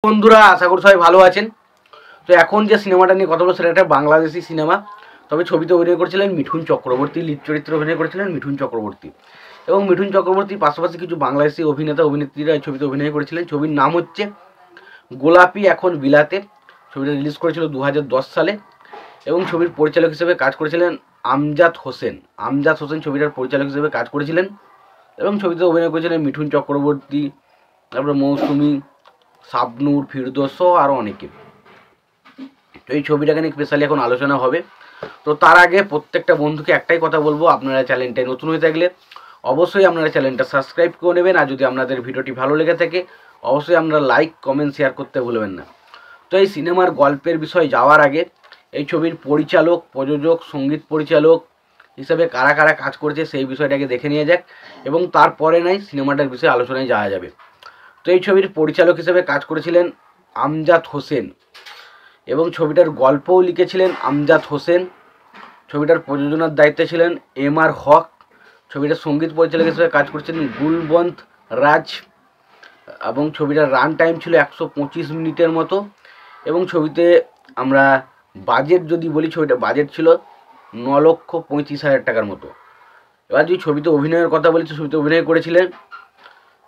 বন্ধুরা আশা করি সবাই ভালো আছেন। তো এখন যে সিনেমাটা নিয়ে কথা বলবো সেটা একটা বাংলাদেশি সিনেমা। তবে ছবিতে অভিনয় করেছিলেন মিঠুন চক্রবর্তী, লিড চরিত্রে অভিনয় করেছিলেন মিঠুন চক্রবর্তী এবং মিঠুন চক্রবর্তীর পাশাপাশি কিছু বাংলাদেশি অভিনেতা অভিনেত্রীরা এই ছবিতে অভিনয় করেছিলেন। ছবির নাম হচ্ছে গোলাপি এখন বিলাতে। ছবিটা রিলিজ করেছিল 2010 সালে এবং ছবির পরিচালক হিসেবে কাজ করেছিলেন আমজাদ হোসেন। আমজাদ হোসেন ছবিটার পরিচালক হিসেবে কাজ করেছিলেন এবং ছবিতে অভিনয় করেছিলেন মিঠুন চক্রবর্তী, তারপরে মৌসুমী, শাবনূর, ফিরদৌস সহ আরও অনেকে। তো এই ছবিটাকে নিয়ে স্পেশালি এখন আলোচনা হবে। তো তার আগে প্রত্যেকটা বন্ধুকে একটাই কথা বলবো, আপনারা চ্যানেলটায় নতুন হয়ে থাকলে অবশ্যই আপনারা চ্যানেলটা সাবস্ক্রাইব করে নেবেন, আর যদি আপনাদের ভিডিওটি ভালো লেগে থাকে অবশ্যই আপনারা লাইক, কমেন্ট, শেয়ার করতে ভুলবেন না। তো এই সিনেমার গল্পের বিষয়ে যাওয়ার আগে এই ছবির পরিচালক, প্রযোজক, সঙ্গীত পরিচালক হিসাবে কারা কারা কাজ করেছে সেই বিষয়টাকে দেখে নিয়ে যাক এবং তারপরে নাই সিনেমাটার বিষয়ে আলোচনায় যাওয়া যাবে। তো এই ছবির পরিচালক হিসেবে কাজ করেছিলেন আমজাদ হোসেন এবং ছবিটার গল্পও লিখেছিলেন আমজাদ হোসেন। ছবিটার প্রযোজনার দায়িত্বে ছিলেন এম.আর. হক। ছবিটার সঙ্গীত পরিচালক হিসেবে কাজ করেছিলেন গুলবন্ত রাজ এবং ছবিটার রান টাইম ছিল 125 মিনিটের মতো এবং ছবিতে আমরা বাজেট যদি বলি, ছবিটা বাজেট ছিল 9,35,000 টাকার মতো। এবার যদি ছবিতে অভিনয়ের কথা বলি, ছবিতে অভিনয় করেছিলেন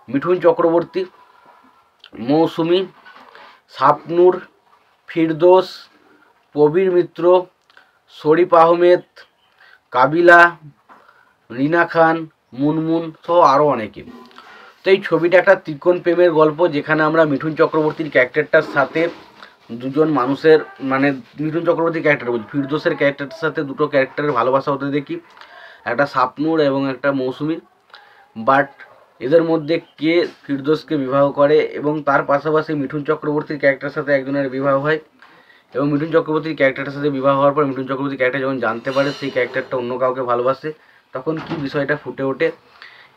মিঠুন চক্রবর্তী, মৌসুমী, শাবনূর, ফিরদৌস, প্রবীর মিত্র, শরীফ আহমেদ, কাবিলা, রিনা খান, মুনমুন সহ আরও অনেকে। তো এই ছবিটা একটা ত্রিকোণ প্রেমের গল্প, যেখানে আমরা মিঠুন চক্রবর্তীর ক্যারেক্টারটার সাথে দুজন মানুষের মিঠুন চক্রবর্তীর ক্যারেক্টার বলছি, ফিরদৌসের ক্যারেক্টারটার সাথে দুটো ক্যারেক্টারের ভালোবাসা হতে দেখি, একটা শাবনূর এবং একটা মৌসুমীর। বাট এদের মধ্যে কে ফিরদৌসকে বিবাহ করে এবং তার পাশাপাশি মিঠুন চক্রবর্তীর ক্যারেক্টারের সাথে একজনের বিবাহ হয় এবং মিঠুন চক্রবর্তীর ক্যারেক্টারটার সাথে বিবাহ হওয়ার পর মিঠুন চক্রবর্তীর ক্যারেক্টার যখন জানতে পারে সেই ক্যারেক্টারটা অন্য কাউকে ভালোবাসে, তখন কি বিষয়টা ফুটে ওঠে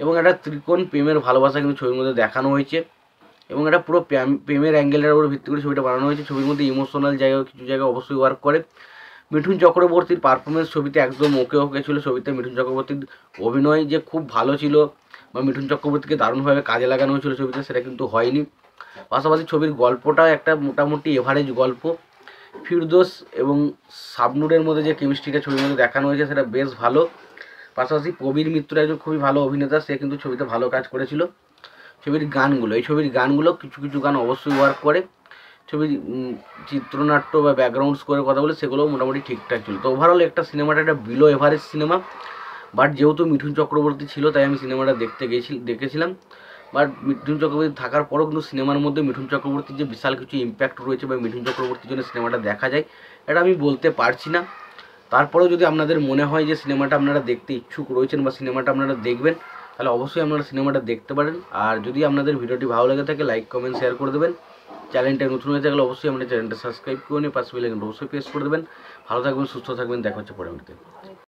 এবং একটা ত্রিকোণ প্রেমের ভালোবাসা কিন্তু ছবির মধ্যে দেখানো হয়েছে এবং এটা পুরো প্রেমের অ্যাঙ্গেলের উপর ভিত্তি করে ছবিটা বানানো হয়েছে। ছবির মধ্যে ইমোশনাল জায়গা কিছু জায়গায় অবশ্যই ওয়ার্ক করে। মিঠুন চক্রবর্তীর পারফরমেন্স ছবিতে একদম ওকে ছিল। ছবিতে মিঠুন চক্রবর্তীর অভিনয় যে খুব ভালো ছিল বা মিঠুন চক্রবর্তীকে দারুণভাবে কাজে লাগানো হয়েছিল ছবিতে, সেটা কিন্তু হয়নি। পাশাপাশি ছবির গল্পটা একটা মোটামুটি এভারেজ গল্প। ফিরদৌস এবং শাবনূরের মধ্যে যে কেমিস্ট্রিটা ছবির মধ্যে দেখানো হয়েছে সেটা বেশ ভালো। পাশাপাশি প্রবীর মিত্র একজন খুবই ভালো অভিনেতা, সে কিন্তু ছবিতে ভালো কাজ করেছিল। ছবির গানগুলো, এই ছবির গানগুলো কিছু কিছু গান অবশ্যই ওয়ার্ক করে। ছবির চিত্রনাট্য বা ব্যাকগ্রাউন্ড স্কোরের কথা বলে সেগুলোও মোটামুটি ঠিকঠাক ছিল। তো ওভারঅল একটা সিনেমাটা একটা বিলো এভারেজ সিনেমা। বাট যেহেতু মিঠুন চক্রবর্তী ছিল তাই আমি সিনেমাটা দেখেছিলাম। বাট মিঠুন চক্রবর্তী থাকার পরও কিন্তু সিনেমার মধ্যে মিঠুন চক্রবর্তীর যে বিশাল কিছু ইম্প্যাক্ট রয়েছে বা মিঠুন চক্রবর্তীর জন্য সিনেমাটা দেখা যায় এটা আমি বলতে পারছি না। তারপরেও যদি আপনাদের মনে হয় যে সিনেমাটা আপনারা দেখতে ইচ্ছুক রয়েছেন বা সিনেমাটা আপনারা দেখবেন, তাহলে অবশ্যই আপনারা সিনেমাটা দেখতে পারেন। আর যদি আপনাদের ভিডিওটি ভালো লেগে থাকে লাইক, কমেন্ট, শেয়ার করে দেবেন। চ্যানেলটা নতুন হয়ে থাকলে অবশ্যই আমাদের চ্যানেলটা সাবস্ক্রাইব করে নিয়ে পাশে বেল আইকনটা অবশ্যই প্রেস করে দেবেন। ভালো থাকবেন, সুস্থ থাকবেন, দেখা হচ্ছে পরবর্তীতে।